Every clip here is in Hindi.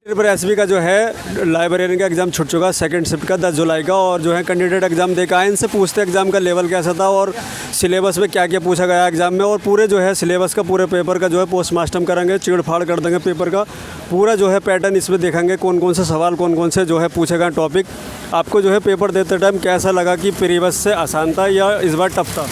पर एसबी का जो है लाइब्रेरियन का एग्ज़ाम छूट चुका सेकंड शिफ्ट का 10 जुलाई का, और जो है कैंडिडेट एग्ज़ाम दे के आए, इनसे पूछते एग्ज़ाम का लेवल कैसा था और सिलेबस में क्या क्या पूछा गया एग्ज़ाम में, और पूरे जो है सिलेबस का पूरे पेपर का जो है पोस्टमार्टम करेंगे, चीड़ फाड़ कर देंगे पेपर का पूरा जो है पैटर्न इसमें देखेंगे, कौन कौन से सवाल कौन कौन से जो है पूछे गए टॉपिक। आपको जो है पेपर देते टाइम कैसा लगा कि प्रीवियस से आसान था या इस बार टफ था?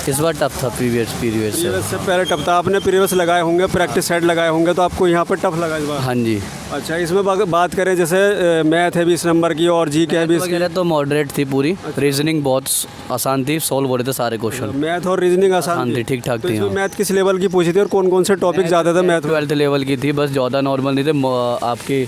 इस बार टफ था प्रीवियस से पहले टफ था। आपने प्रीवियस लगाए होंगे, प्रैक्टिस सेट लगाए होंगे, तो आपको यहाँ पर टफ लगा इस बार? हाँ जी। अच्छा, इसमें बात करें जैसे मैथ है 20 नंबर की और जी के है 20 वगैरह तो मॉडरेट थी पूरी। रीजनिंग बहुत आसान थी, सॉल्व हो रहे थे सारे क्वेश्चन। मैथ और रीजनिंग आसान थी, ठीक ठाक तो थी। इसमें मैथ किस लेवल की पूछी थी और कौन कौन से टॉपिक ज़्यादा थे? मैथ 12th लेवल की थी, बस ज़्यादा नॉर्मल नहीं थे। आपकी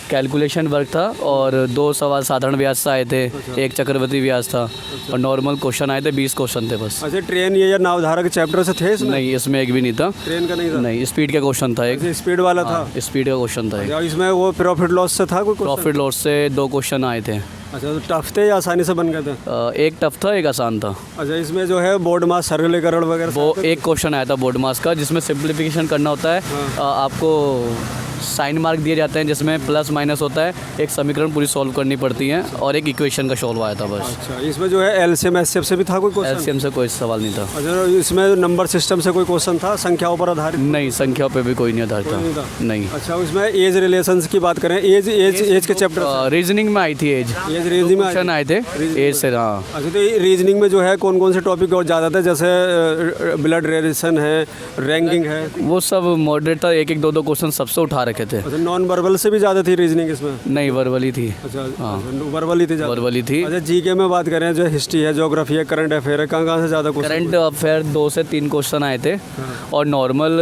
कैलकुलेशन वर्क था और 2 सवाल साधारण ब्याज से आए थे, एक चक्रवर्ती ब्याज था और नॉर्मल क्वेश्चन आए थे, 20 क्वेश्चन थे बस। अच्छा, ट्रेन ये या नावधारा के चैप्टर से थे इसमें? नहीं, इसमें एक भी नहीं था। ट्रेन का नहीं था? नहीं, स्पीड का क्वेश्चन था एक। स्पीड वाला था? स्पीड का क्वेश्चन था एक। इसमें वो प्रॉफिट लॉस से था कोई? प्रॉफिट लॉस से 2 क्वेश्चन आए थे। अच्छा, तो टफ थे या आसानी से बन गए थे? एक टफ था, एक आसान था। अच्छा, इसमें जो है बोर्ड मास सरलीकरण वगैरह वो एक क्वेश्चन आया था बोर्ड मास का, जिसमें सिंप्लीफिकेशन करना होता है। आपको साइन मार्क दिए जाते हैं जिसमें प्लस माइनस होता है, एक समीकरण पूरी सॉल्व करनी पड़ती है और एक इक्वेशन का सॉल्व आया था बस। अच्छा, इसमें जो है एलसीएम एचसीएफ से भी था कोई क्वेश्चन? एलसीएम से कोई सवाल नहीं था। अच्छा, इसमें नंबर सिस्टम से कोई क्वेश्चन था, संख्याओं पर आधारित? नहीं, संख्याओं पे भी कोई नहीं आधारित था। नहीं। अच्छा, इसमें एज रिलेशंस की बात करें, एज के चैप्टर रीजनिंग में आई थी एज रीजनिंग में क्वेश्चन आए थे एज से। हाँ। अच्छा, तो रीजनिंग में जो है कौन कौन से टॉपिक और ज़्यादा थे? जैसे ब्लड रिलेशन है, रैंकिंग है, वो सब मॉडरेट था, एक एक दो क्वेश्चन सबसे उठा रखे थे। अच्छा, नॉन वर्बल से भी ज़्यादा थी रीजनिंग इसमें? नहीं, वर्बली थी। अच्छा, वर्बली थी ज़्यादा? वर्बली थी। अच्छा, जीके में बात करें जो हिस्ट्री है, ज्योग्राफी है, करंट अफेयर है, कहाँ से ज़्यादा क्वेश्चन? करंट अफेयर 2 से 3 क्वेश्चन आए थे और नॉर्मल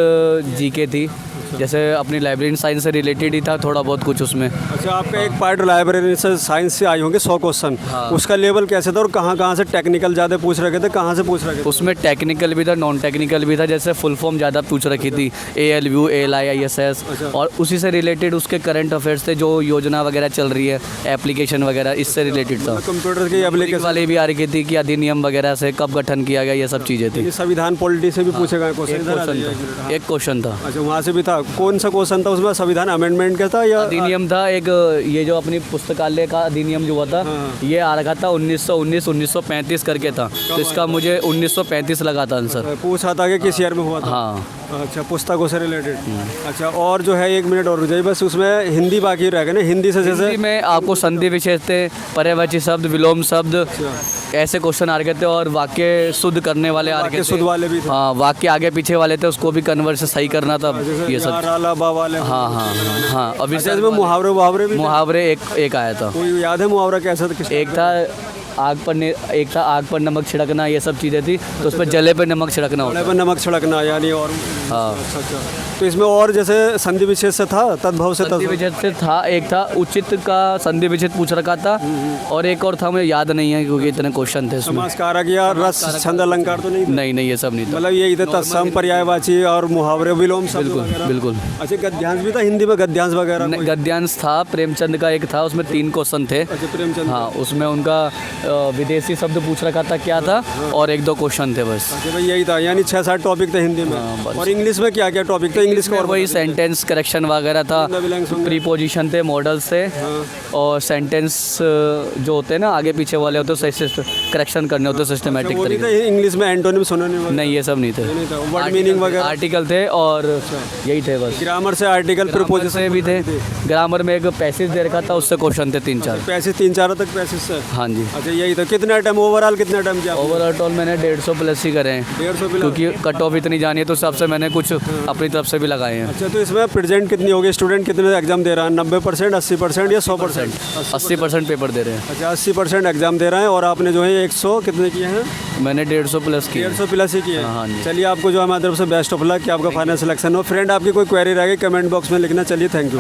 जीके थी, जैसे अपनी लाइब्रेरी साइंस से रिलेटेड ही था थोड़ा बहुत कुछ उसमें। अच्छा, आपका एक पार्ट लाइब्रेरी से साइंस से आई होंगे 100 क्वेश्चन। उसका लेवल कैसे था और कहाँ से टेक्निकल ज़्यादा पूछ रखे थे, कहाँ से पूछ रखे थे? उसमें टेक्निकल भी था, नॉन टेक्निकल भी था। जैसे फुल फॉर्म ज़्यादा पूछ रखी थी, ALU, ALI, ISS, और उसी से रिलेटेड उसके करंट अफेयर्स थे, जो योजना वगैरह चल रही है, एप्लीकेशन वगैरह, इससे रिलेटेड था। कंप्यूटर की एप्लीकेशन वाले भी आ रही थी कि अधिनियम वगैरह से कब गठन किया गया, ये सब चीज़ें थी। संविधान पॉलिटी से भी पूछे गए क्वेश्चन? एक क्वेश्चन था। अच्छा, वहाँ से भी था। कौन सा क्वेश्चन था उसमें? संविधान अमेंडमेंट का था या अधिनियम था एक? ये जो अपनी पुस्तकालय का अधिनियम जो हुआ था, ये आ रखा था 1919-1935 करके था, तो इसका मुझे 1935 लगा था आंसर। पूछा था कि किस ईयर में हुआ था? हाँ। अच्छा, पुस्तकों से रिलेटेड। अच्छा, और जो है 1 मिनट और रुक जाइए बस, उसमें हिंदी बाकी रह गए ना? हिंदी से जैसे हिंदी में आपको संधि विशेष थे, पर्यायवाची शब्द, विलोम शब्द, ऐसे क्वेश्चन आ रखे थे, और वाक्य शुद्ध करने वाले आ रखे थे। शुद्ध वाले भी थे? हाँ, वाक्य आगे पीछे वाले थे, उसको भी कन्वर्ट से सही करना था, ये सब। हाँ हाँ हाँ। अभी इसमें मुहावरे भी? मुहावरे एक आया था। कोई याद है मुहावरा कैसा था? एक था आग पर नमक छिड़कना, ये सब चीज़ें थी, तो उसमें जले पर नमक छिड़कना होता है। पर नमक छिड़कना यानी, और हाँ। अच्छा, तो इसमें और जैसे संधि विशेष से था, तद्भव से संधि विच्छेद से था, एक था उचित का संधि विच्छेद पूछ रखा था, और एक और था, मुझे याद नहीं है क्योंकि इतने क्वेश्चन थे उसमें। समास कारक या रस छंद अलंकार तो नहीं? नहीं, ये सब नहीं था। मतलब यही थे, तत्सम, पर्यायवाची और मुहावरे, विलोम शब्द बिल्कुल वगैरह? बिल्कुल। अच्छा, गद्यांश भी था हिंदी में? गद्यांश वगैरह? गद्यांश था, प्रेमचंद का एक था, उसमें 3 क्वेश्चन थे। अच्छा, प्रेमचंद। हाँ, उसमें उनका विदेशी शब्द पूछ रखा था क्या था, और 1-2 क्वेश्चन थे बस। अच्छा भाई, यही था, यानी 6-7 टॉपिक थे हिंदी में। और इंग्लिश में क्या क्या टॉपिक थे? इंग्लिश का वही सेंटेंस करेक्शन वगैरह था, प्रीपोजिशन थे, मॉडल्स थे, और सेंटेंस जो होते हैं ना आगे पीछे वाले होते हैं, करेक्शन करने होते हैं सिस्टमेटिक तरीके से। इंग्लिश में एंटोनिम, सिनोनिम? नहीं, ये सब नहीं थे। वर्ड मीनिंग वगैरह? आर्टिकल थे, और यही थे बस। ग्रामर से आर्टिकल, प्रीपोजिशन से भी थे। ग्रामर में एक पैसेज दे रखा था, उससे क्वेश्चन थे 3-4 पैसेज, 3-4 तक पैसेज से? हाँ जी। अच्छा, यही था। कितना टाइम ओवरऑल, कितना टाइम किया? ओवरऑल मैंने 150 प्लस ही करे हैं, 150 प्लस, क्योंकि कट ऑफ इतनी जानी है, तो सबसे मैंने कुछ अपनी तरफ से भी लगाए हैं। अच्छा, तो इसमें प्रेजेंट कितनी होगी? स्टूडेंट कितने एग्जाम दे रहा है? 90%, 80% या 100%? 80% पेपर दे रहे हैं। अच्छा, 80% एग्जाम दे रहे हैं, और आपने जो है 100 कितने किए हैं? मैंने 150 प्लस किए। 150 प्लस ही किए? हाँ जी। चलिए, आपको जो हमारी तरफ से बेस्ट ऑफ लक कि आपका फाइनल सिलेक्शन हो। फ्रेंड, आपकी कोई क्वेरी रहेगी कमेंट बॉक्स में लिखना। चलिए, थैंक यू।